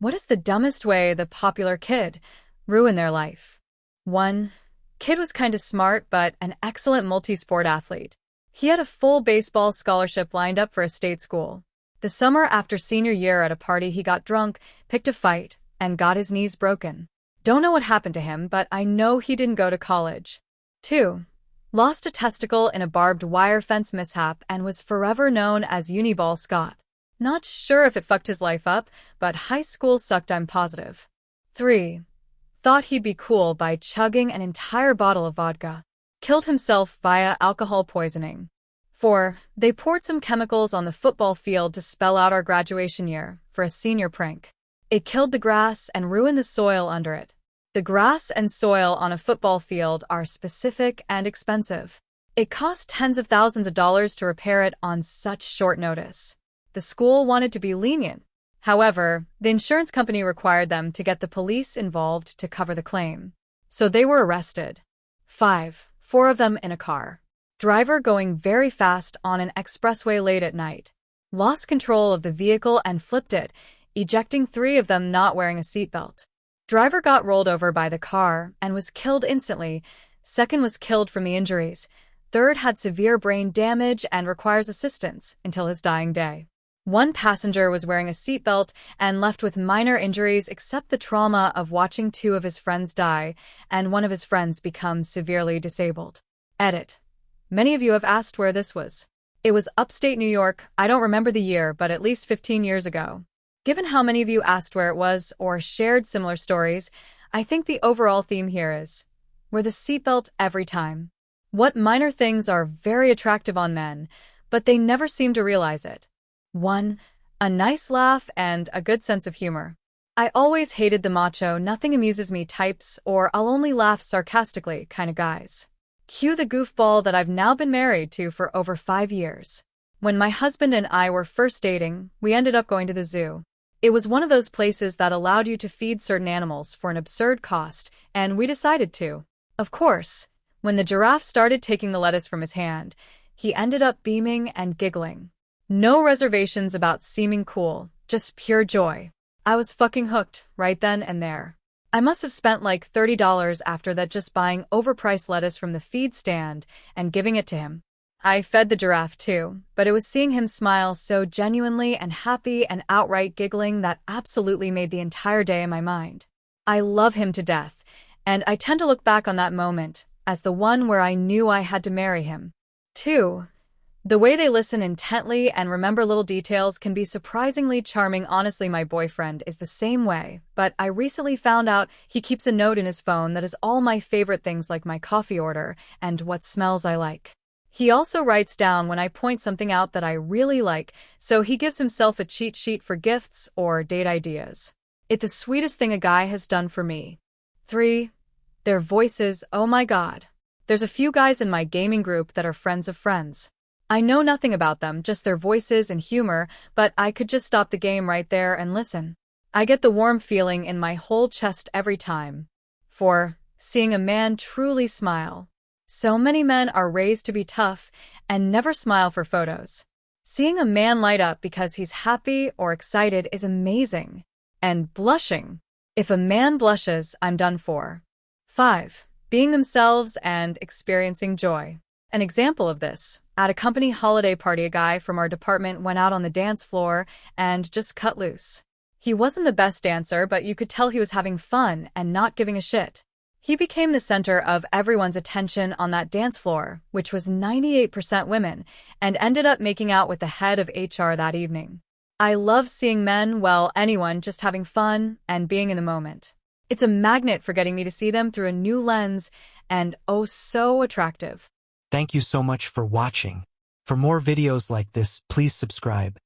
What is the dumbest way the popular kid ruined their life? 1. Kid was kinda smart, but an excellent multi-sport athlete. He had a full baseball scholarship lined up for a state school. The summer after senior year at a party, he got drunk, picked a fight, and got his knees broken. Don't know what happened to him, but I know he didn't go to college. 2. Lost a testicle in a barbed wire fence mishap and was forever known as Uniball Scott. Not sure if it fucked his life up, but high school sucked, I'm positive. 3. Thought he'd be cool by chugging an entire bottle of vodka. Killed himself via alcohol poisoning. 4. They poured some chemicals on the football field to spell out our graduation year for a senior prank. It killed the grass and ruined the soil under it. The grass and soil on a football field are specific and expensive. It cost tens of thousands of dollars to repair it on such short notice. The school wanted to be lenient. However, the insurance company required them to get the police involved to cover the claim. So they were arrested. 5. 4 of them in a car. Driver going very fast on an expressway late at night. Lost control of the vehicle and flipped it, ejecting 3 of them not wearing a seatbelt. Driver got rolled over by the car and was killed instantly. Second was killed from the injuries. Third had severe brain damage and requires assistance until his dying day. 1 passenger was wearing a seatbelt and left with minor injuries except the trauma of watching 2 of his friends die and 1 of his friends become severely disabled. Edit. Many of you have asked where this was. It was upstate New York. I don't remember the year, but at least 15 years ago. Given how many of you asked where it was or shared similar stories, I think the overall theme here is, wear the seatbelt every time. What minor things are very attractive on men, but they never seem to realize it? 1. A nice laugh and a good sense of humor. I always hated the macho, nothing amuses me types or I'll only laugh sarcastically kind of guys. Cue the goofball that I've now been married to for over 5 years. When my husband and I were first dating, we ended up going to the zoo. It was one of those places that allowed you to feed certain animals for an absurd cost, and we decided to. Of course, when the giraffe started taking the lettuce from his hand, he ended up beaming and giggling. No reservations about seeming cool, just pure joy. I was fucking hooked right then and there. I must have spent like $30 after that just buying overpriced lettuce from the feed stand and giving it to him. I fed the giraffe too, but it was seeing him smile so genuinely and happy and outright giggling that absolutely made the entire day in my mind. I love him to death, and I tend to look back on that moment as the one where I knew I had to marry him. 2. The way they listen intently and remember little details can be surprisingly charming. Honestly, my boyfriend is the same way, but I recently found out he keeps a note in his phone that is all my favorite things like my coffee order and what smells I like. He also writes down when I point something out that I really like, so he gives himself a cheat sheet for gifts or date ideas. It's the sweetest thing a guy has done for me. 3. Their voices, oh my god. There's a few guys in my gaming group that are friends of friends. I know nothing about them, just their voices and humor, but I could just stop the game right there and listen. I get the warm feeling in my whole chest every time. 4. Seeing a man truly smile. So many men are raised to be tough and never smile for photos. Seeing a man light up because he's happy or excited is amazing. And blushing. If a man blushes, I'm done for. 5. Being themselves and experiencing joy. An example of this, at a company holiday party, a guy from our department went out on the dance floor and just cut loose. He wasn't the best dancer, but you could tell he was having fun and not giving a shit. He became the center of everyone's attention on that dance floor, which was 98% women, and ended up making out with the head of HR that evening. I love seeing men, well, anyone just having fun and being in the moment. It's a magnet for getting me to see them through a new lens and oh so attractive. Thank you so much for watching. For more videos like this, please subscribe.